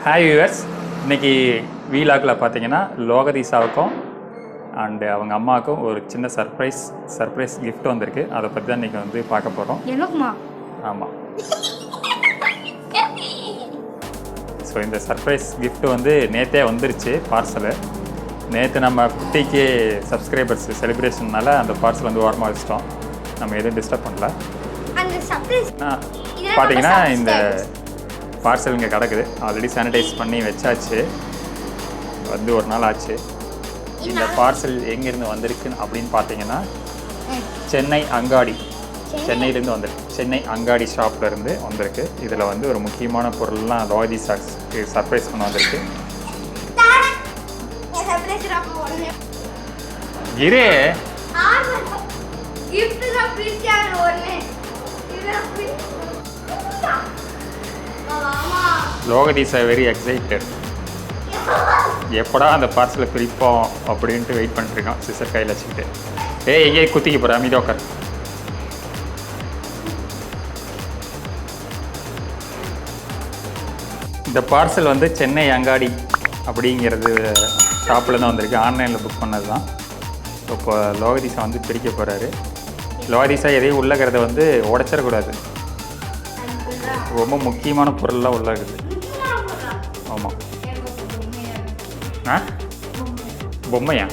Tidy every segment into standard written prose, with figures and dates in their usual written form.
Hi viewers, இன்றைக்கி வீலாக்கில் பார்த்தீங்கன்னா லோகதீசாவுக்கும் and அவங்க அம்மாவுக்கும் ஒரு சின்ன சர்ப்ரைஸ் கிஃப்ட் வந்திருக்கு. அதை பற்றி தான் இன்றைக்கி வந்து பார்க்க போகிறோம். எனக்குமா? ஆமாம். ஸோ இந்த சர்ப்ரைஸ் கிஃப்ட் வந்து நேற்றே வந்துருச்சு பார்சலு. நேற்று நம்ம குட்டிக்கு சப்ஸ்கிரைபர்ஸ் செலிப்ரேஷன்னால அந்த பார்சல் வந்து ஓரமாக வச்சிட்டோம். நம்ம எதுவும் டிஸ்டர்ப் பண்ணல. பார்த்தீங்கன்னா இந்த பார்சல் இங்கே கிடக்குது. ஆல்ரெடி சானிடைஸ் பண்ணி வச்சாச்சு, வந்து ஒரு நாள் ஆச்சு. இந்த பார்சல் எங்கேருந்து வந்திருக்குன்னு அப்படின்னு பார்த்தீங்கன்னா சென்னை அங்காடி, சென்னையிலேருந்து வந்திருக்கு. சென்னை அங்காடி ஷாப்லேருந்து வந்திருக்கு. இதில் வந்து ஒரு முக்கியமான பொருள்லாம் லோகதீசாக்கு சர்ப்ரைஸ் பண்ண வந்திருக்கு. இரு லோகதீசா வெரி எக்ஸைட்டட். எப்படா அந்த பார்சலை பிரிப்போம் அப்படின்ட்டு வெயிட் பண்ணிட்டுருக்கான் சிசர் கையில் வச்சுக்கிட்டு. எங்கேயே குத்திக்க போகிற அமைதியோக்கர். இந்த பார்சல் வந்து சென்னை அங்காடி அப்படிங்கிறது ஷாப்பில் தான் வந்திருக்கு. ஆன்லைனில் புக் பண்ணது தான். இப்போ லோகதீசா வந்து பிரிக்க போகிறாரு. லோகதீசா எதையும் உள்ளக்கிறத வந்து உடைச்சிடக்கூடாது. ரொம்ப முக்கியமான பொருள்லாம் உள்ள இருக்குது. ஆமாம். பொம்மையா?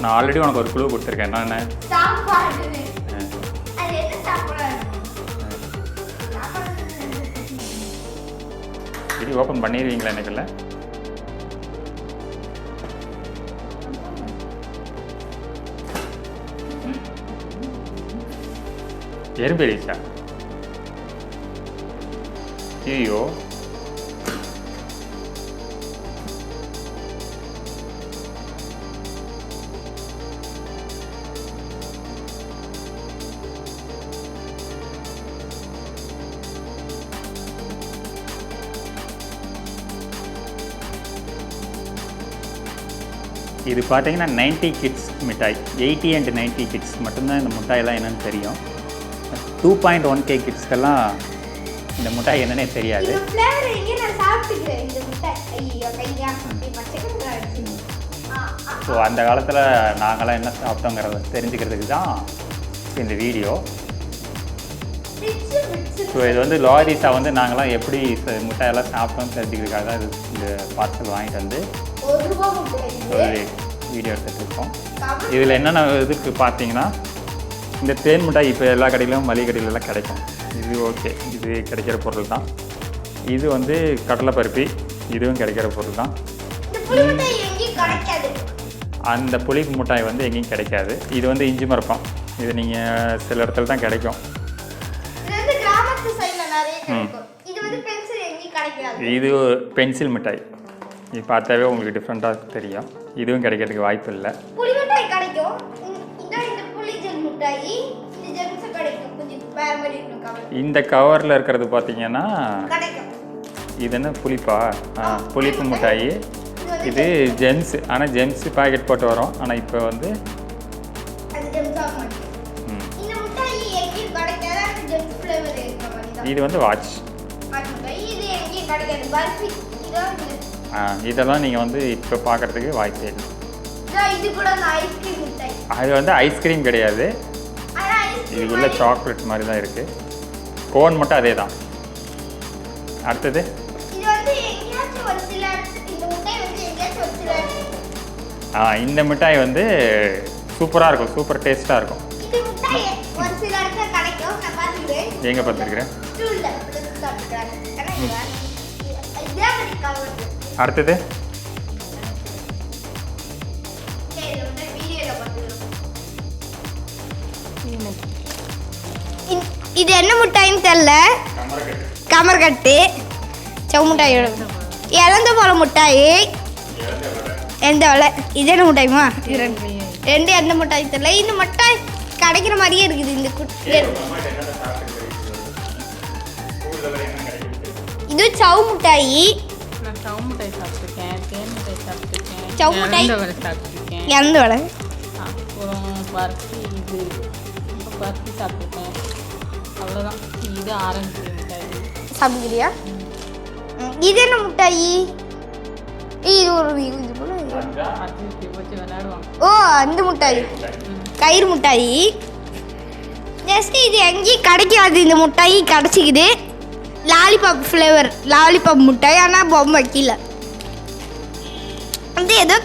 நான் ஆல்ரெடி உனக்கு ஒரு குழு கொடுத்துருக்கேன். என்னென்ன இது ஓப்பன் பண்ணிடுவீங்களா? எனக்குல்ல எறும்பெரிச்சா? ஐயோ, இது பார்த்தீங்கன்னா 90 கிட்ஸ் மிட்டாய். 80 and 90 கிட்ஸ் மட்டும்தான் இந்த மிட்டாயெல்லாம் என்னென்னு தெரியும். 2.1K கிட்ஸ்க்கெல்லாம் இந்த மிட்டாய் என்னன்னே தெரியாது. ஸோ அந்த காலத்தில் நாங்களாம் என்ன சாப்பிட்டோங்கிறத தெரிஞ்சுக்கிறதுக்கு தான் இந்த வீடியோ. ஸோ இது வந்து லோகதீசா வந்து நாங்களாம் எப்படி மிட்டாயெல்லாம் சாப்பிட்டோம்னு தெரிஞ்சுக்கிறதுக்காக தான் இந்த பார்சல் வாங்கிட்டு வந்து ஒரு வீடியோ எடுத்துகிட்டு இருக்கோம். இதில் என்னென்ன இதுக்கு பார்த்தீங்கன்னா இந்த தேன் மிட்டாய் இப்போ எல்லா கடையிலும் மளிகை கடையிலலாம் கிடைக்கும். இது ஓகே, இது கிடைக்கிற பொருள் தான். இது வந்து கடலைப்பருப்பி, இதுவும் கிடைக்கிற பொருள் தான். அந்த புளிப்பு மிட்டாய் வந்து எங்கேயும் கிடைக்காது. இது வந்து இஞ்சி மரப்பம். இது நீங்கள் சில இடத்துல தான் கிடைக்கும். இது பென்சில் மிட்டாய். இது பார்த்தாவே உங்களுக்கு டிஃப்ரெண்ட்டாக தெரியும். இதுவும் கிடைக்கிறதுக்கு வாய்ப்பு இல்லை. இந்த கவரில் இருக்கிறது பார்த்தீங்கன்னா இது என்ன புளிப்பா? புளிப்பு மிட்டாய். இது ஜெம்ஸ். ஆனால் ஜெம்ஸ் பாக்கெட் போட்டு வரும். ஆனால் இப்போ வந்து இது வந்து வாட்ச். இதெல்லாம் நீங்கள் வந்து இப்போ பார்க்குறதுக்கு வாய்ப்பே இல்லை. அது வந்து ஐஸ்கிரீம் கிடையாது. இதுக்குள்ள சாக்லேட் மாதிரி தான் இருக்குது. கோன் மட்டும் அதே தான். அடுத்தது இந்த மிட்டாய் வந்து சூப்பராக இருக்கும். சூப்பர் டேஸ்ட்டாக இருக்கும். எங்கே பார்த்துருக்குறேன். அடுத்தது இது என்ன மிட்டாயின்னு தெரியல. கமர்கட்டு, செவ் மிட்டாய், இழந்த போல மிட்டாய், எந்த வலை. இது என்ன மிட்டாயுமா? ரெண்டு எந்த மிட்டாய் தெரியல. இந்த மிட்டாய் கிடைக்கிற மாதிரியே இருக்குது. இந்த இது சவு மிட்டாய். சவு மிட்டாய் எந்த வலை? அவ்வளோதான். இது ஆரஞ்சு மிட்டாய். சாப்பிடுறியா? இது என்ன மிட்டாய்? இது ஒரு இது போல. ஓ அந்த மிட்டாய் கயிறு மிட்டாய். ஜஸ்ட் இது எங்கேயும் கிடைக்காது, இந்த மிட்டாய் கிடச்சிக்குது. லாலிபாப் ஃப்ளேவர் லாலிபாப் மிட்டாய், ஆனால் பொம்மை கீழே வந்து ஏதோ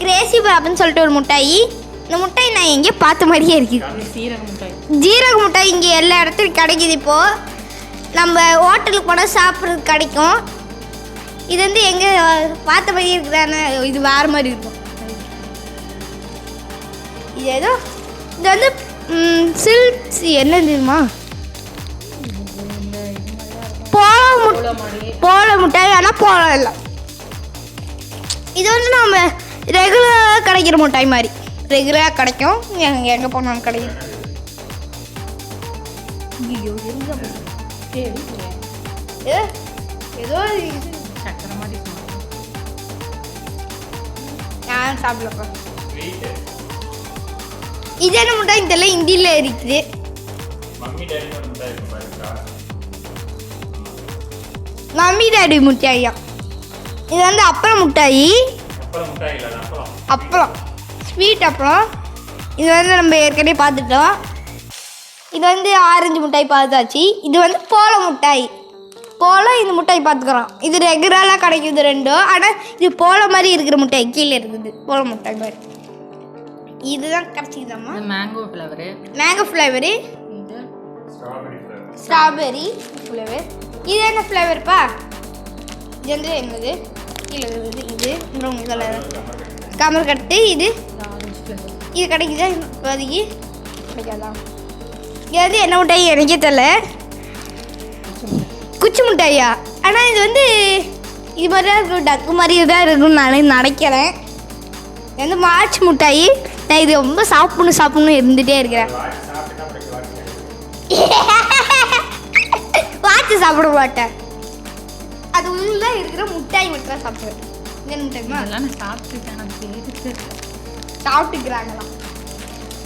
கிரேசி பாப்னு சொல்லிட்டு ஒரு மிட்டாய். இந்த மிட்டாய் நான் எங்கேயோ பார்த்த மாதிரியே இருக்குது. ஜீரக மிட்டாய் இங்கே எல்லா இடத்துலையும் கிடைக்கிது. இப்போது நம்ம ஹோட்டலுக்கு போனால் சாப்பிட்றதுக்கு கிடைக்கும். இது வந்து எங்கே பார்த்த மாதிரியே இருக்குதானே, இது வேறு மாதிரி இருக்கும். இது ஏதோ இது வந்து சில்க்ஸ் என்ன தெரியுமா, போல மிட்டாய், ஆனால் போலம் இல்லை. இது வந்து நம்ம ரெகுலராக கிடைக்கிற மிட்டாய் மாதிரி, ரெகுலராக கிடைக்கும், எங்கே போனாலும் கிடைக்கும். ஏதோ நான் சாப்பிடலப்பா. இது என்ன மிட்டாய் தெரியல, ஹிந்தியில் இருக்குது. மம்மி டாடி மிட்டாயா. இது வந்து அப்பளம் மிட்டாய், அப்பளம் ஸ்வீட் அப்பளம். இது வந்து நம்ம ஏற்கனவே பார்த்துட்டோம். இது வந்து ஆரஞ்சு மிட்டாய் பார்த்தாச்சு. இது வந்து போல மிட்டாய், போல இந்த மிட்டாய் பார்த்துக்கிறோம். இது ரெகுலராக கிடைக்குது ரெண்டும், ஆனால் இது போல மாதிரி இருக்கிற மிட்டாய் கீழே இருக்குது, போல மிட்டாய் மாதிரி. இதுதான் கிடைச்சிக்குதாம்மா மேங்கோ ஃப்ளேவரு, ஸ்ட்ராபெரி ஃப்ளேவர். இது என்ன ஃப்ளேவர்ப்பா? இது வந்து என்னது கீழே இருக்குது, இது இன்னும் இதெல்லாம் கமர்கட்டு. இது இது கிடைக்குதா? இப்போதைக்கு கிடைக்காதா? இது வந்து என்ன மிட்டாய் எனக்கே தெரியல, குச்சி மிட்டாயா. ஆனால் இது வந்து இது மாதிரி தான் இருக்கும், டக்கு மாதிரி தான் இருக்கும்னு நான் நினைக்கிறேன். இது வந்து மார்ச் மிட்டாய். நான் இது ரொம்ப சாப்பிடணும் இருந்துகிட்டே இருக்கிறேன். வாட்சி சாப்பிட மாட்டேன், அது உள்ள இருக்கிற மிட்டாய் மட்டும் தான் சாப்பிடுவேன். என்ன மிட்டாய்மா சாப்பிட்டுக்கிறாங்களாம்.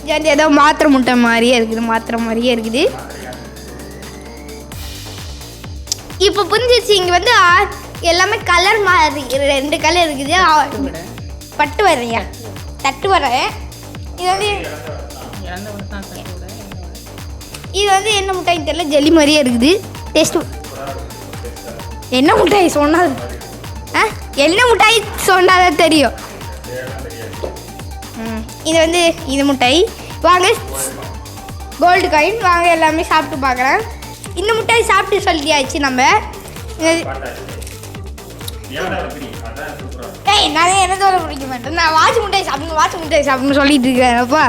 இது வந்து ஏதோ மாத்திரை முட்டை மாதிரியே இருக்குது, மாத்திரை மாதிரியே இருக்குது. இப்போ புரிஞ்சிச்சு, இங்கே வந்து எல்லாமே கலர் மாதிரி 2 கலர் இருக்குது. பட்டு வரையா தட்டு வர. இது வந்து என்ன மிட்டாய் தெரியல, ஜெல்லி மாதிரியே இருக்குது. டேஸ்ட்டு என்ன மிட்டாய் சொன்னாது, என்ன மிட்டாய் சொன்னாதான் தெரியும். இது வந்து இது மிட்டாய். வாங்க கோல்டு காயின், வாங்க எல்லாமே சாப்பிட்டு பார்க்குறேன். இந்த மிட்டாய் சாப்பிட்டு சொல்லியாச்சு நம்ம. நான் என்னதோட பிடிக்க மாட்டேன், நான் வாட்சி மிட்டாய் சாப்பிடணும் சொல்லிட்டு இருக்கேன். அப்பா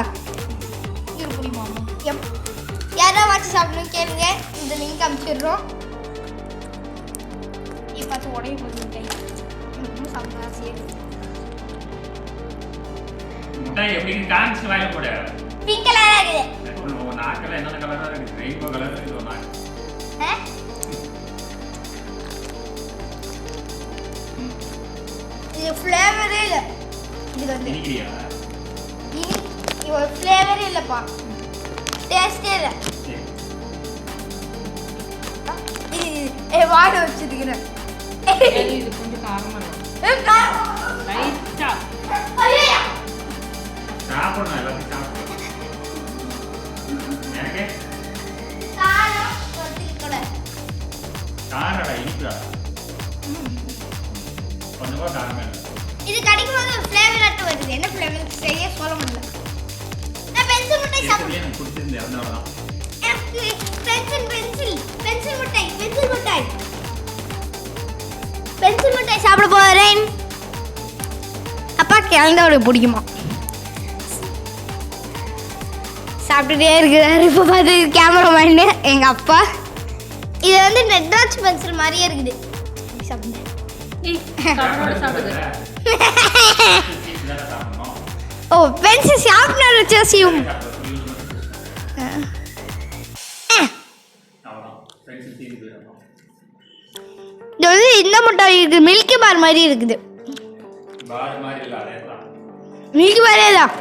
யாராவது வாட்சி சாப்பிடணும் கேளுங்க, இந்த லிங்க் அனுப்பிச்சிடுறோம். பார்த்து உடைய போட்டு மிட்டாய் சாப்பிட ஆசையே. மிட்டாய் எப்படி காமிச்சு வாயில போட பிங்க் கலரா இருக்குது. ஓ நாக்கல என்ன கலரா இருக்கு, ரெயின்போ கலரா இருக்கு நாக்கு. இது ஃப்ளேவரே இல்ல. இது வந்து இனிக்கிறியா? இது ஒரு ஃப்ளேவரே இல்லப்பா, டேஸ்டே இல்ல. இது வாட வச்சிருக்கிறேன். இது கொஞ்சம் காரமா இருக்கு. லைட்டா சாப்பிடணும், எல்லாத்தையும் சாப்பிடணும். எனக்கு காரம் கொட்டிக்கல. காரடா இனிக்குடா. கொஞ்சமா காரமே இல்லை. இது கடிக்கும்போது ஒரு ஃப்ளேவர் அட்டு வருது. என்ன ஃப்ளேவர் சரியா சொல்ல முடியல. நான் பென்சில் மிட்டாய் சாப்பிடுறேன். எனக்கு பிடிச்சிருந்தது அதனால தான். எனக்கு பென்சில் மிட்டாய் சாப்பிட போறேன். அப்பா கிழந்தோட பிடிக்குமா சாப்பிட்டுட்டே இருக்கிறாரு. இப்போ பார்த்து கேமராமேனு எங்கள் அப்பா. இது வந்து நெட்ராஜ் பென்சில் மாதிரியே இருக்குது. சாப்பிடுங்க. ஓ பென்சில் சாப்பிட்டு வச்சா செய்யும். இது வந்து இந்த மிட்டாய் இருக்குது, மில்கி பார் மாதிரி இருக்குது. மில்கி பாரே தான்,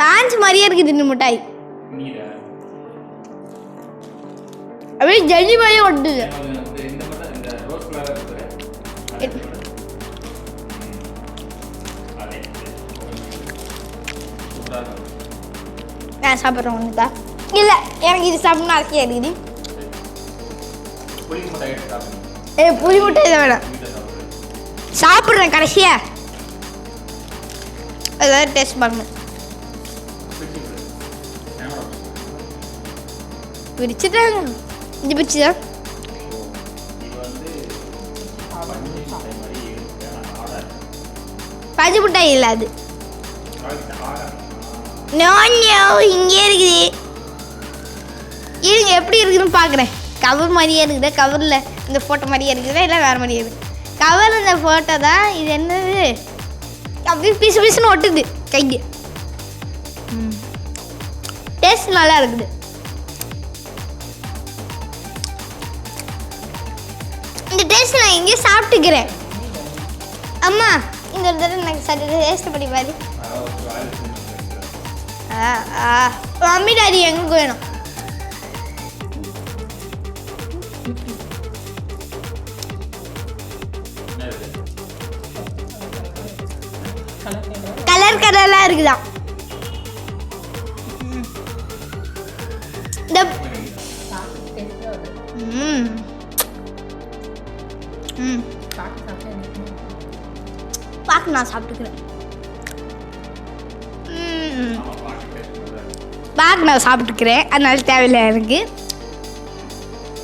வாஞ்ச் மாதிரியே இருக்குது இந்த மிட்டாய். அப்படியே ஜல்லி மாதிரி ஒட்டுது. நான் சாப்பிட்றேன் ஒன்றுதா இல்லை எனக்கு இது சாப்பிட்ணும் ஆசையாக இருக்குது. புளி முட்டை இதை வேணாம் சாப்பிட்றேன் கடைசியா ஏதாவது டேஸ்ட் பண்ணணும். பிரிச்சுட்டாங்க இது பிரிச்சுதான் பஞ்சு முட்டாய் இல்லை அது. இங்கே இருக்குது இருங்க எப்படி இருக்குதுன்னு பார்க்குறேன். கவர் மாதிரியே இருக்குது கவரில் இந்த ஃபோட்டோ மாதிரியே இருக்குதா இல்லை வேறு மாதிரியே இருக்குது. கவர் இந்த ஃபோட்டோ தான் இது என்னது அப்படியே பீசு பீசுன்னு ஒட்டுது கைக்கு. டேஸ்ட் நல்லா இருக்குது. இந்த டேஸ்ட் நான் எங்கேயும் சாப்பிட்டுக்கிறேன். அம்மா இந்த ஒரு தடவை எனக்கு சரி டேஸ்ட் பண்ணி பாரு. மம்மி டாடி எங்களுக்கு வேணும். கலர் கலர்லாம் இருக்குதா இந்த பாக்கு நான் சாப்பிட்டுக்கிறேன். பாக்கு நான் சாப்பிட்டுக்கிறேன் அதனால தேவையில்லை எனக்கு.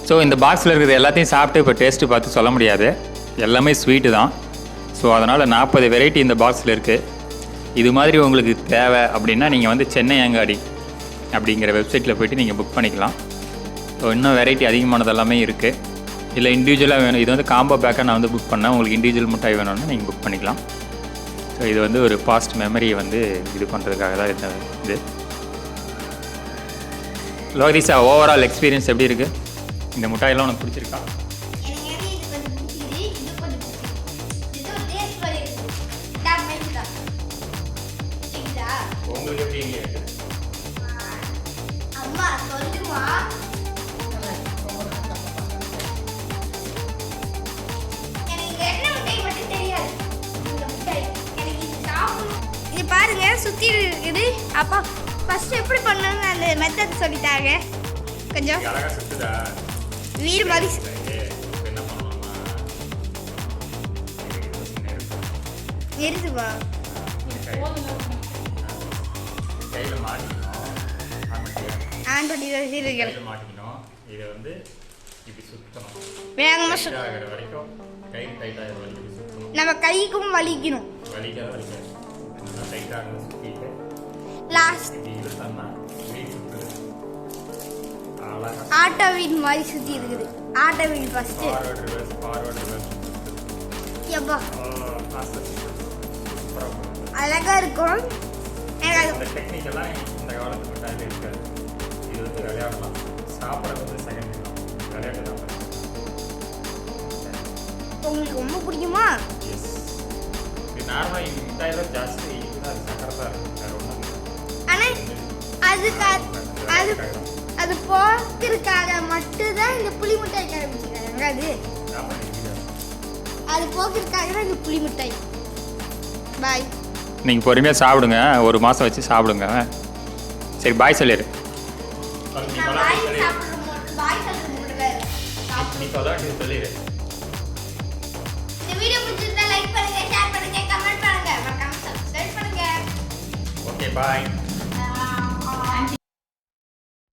ஸோ இந்த பாக்ஸில் இருக்கிறது எல்லாத்தையும் சாப்பிட்டு இப்போ டேஸ்ட்டு பார்த்து சொல்ல முடியாது. எல்லாமே ஸ்வீட்டு தான். ஸோ அதனால் 40 வெரைட்டி இந்த பாக்ஸில் இருக்குது. இது மாதிரி உங்களுக்கு தேவை அப்படின்னா நீங்கள் வந்து சென்னை அங்காடி அப்படிங்கிற வெப்சைட்டில் போய்ட்டு நீங்கள் புக் பண்ணிக்கலாம். ஸோ இன்னும் வெரைட்டி அதிகமானது எல்லாமே இருக்குது. இல்லை இண்டிவிஜுவலாக வேணும், இது வந்து காம்போ பேக்காக நான் வந்து புக் பண்ணேன். உங்களுக்கு இண்டிவிஜுவல் மிட்டாய் வேணும்னா நீங்கள் புக் பண்ணிக்கலாம். ஸோ இது வந்து ஒரு பாஸ்ட் மெமரியை வந்து இது பண்ணுறதுக்காக தான் இந்த இது. லோரிசா ஓவரால் எக்ஸ்பீரியன்ஸ் எப்படி இருக்குது? இந்த மிட்டாயெல்லாம் உனக்கு பிடிச்சிருக்கா? உங்களுக்கு எப்படி இருக்கு? அம்மா சொல்லுமா எனக்கு என்ன மிட்டாய் மட்டும் தெரியாது. இந்த மிட்டாய் எனக்கு இது சாப்பிடணும். இது பாருங்க சுத்தி இருக்குது. அப்பா ஃபர்ஸ்ட் எப்படி பண்ணணும்னு அந்த மெத்தட் சொல்லிட்டாங்க. கொஞ்சம் அழகா சுத்துதா வீடு மாதிரி என்ன பண்ணலாமா? எரிதுவா கையில் மாட்டிக்கணும். ஆன் பண்ணி கையில் மாட்டிக்கணும். இதை வந்து இப்படி சுற்றணும். வேகமாக ஆகிற வரைக்கும் கை டைட் ஆகிற வரைக்கும் சுற்றணும். நம்ம கைக்கும் வலிக்கணும். வலிக்காது டைட்டாக சுற்றிட்டு லாஸ்ட் இப்படி இழுத்தோம்னா இப்படி சுற்றுது. அழகாக ஆட்டோ வீல் மாதிரி சுற்றி இருக்குது. Auto wheel first forward reverse எப்பா சூப்பராக அழகாக இருக்கும். எனக்கு இந்த டெக்னிக்கெல்லாம் இந்த காலத்து மிட்டாயில் இருக்காது. இது வந்து விளையாடலாம். சாப்பிட்றது வந்து செகண்ட் விளையாட்டு தான். உங்களுக்கு ரொம்ப பிடிக்குமா? எஸ். இது நார்மலாக இந்த மிட்டாயில் ஜாஸ்தி இதுதான் அது சக்கரை தான் இருக்கும். வேறு ஒன்றும் இல்லை. ஆனால் அதுக்கு அது அது போக்குறதுக்காக மட்டும்தான் இந்த புளி மிட்டாய் ஆரம்பிச்சுக்கிறாங்க. அது போக்குறதுக்காக தான் இந்த புளி மிட்டாய். பாய். நீங்கள் பொறுமையாக சாப்பிடுங்க. ஒரு மாதம் வச்சு சாப்பிடுங்க. சரி பாய் சொல்லிடு. சொல்லிடு. இந்த வீடியோ பிடிச்சிருந்தா லைக் பண்ணுங்க, ஷேர் பண்ணுங்க, கமெண்ட் பண்ணுங்க, மறக்காம சப்ஸ்கிரைப் பண்ணுங்க. Okay bye.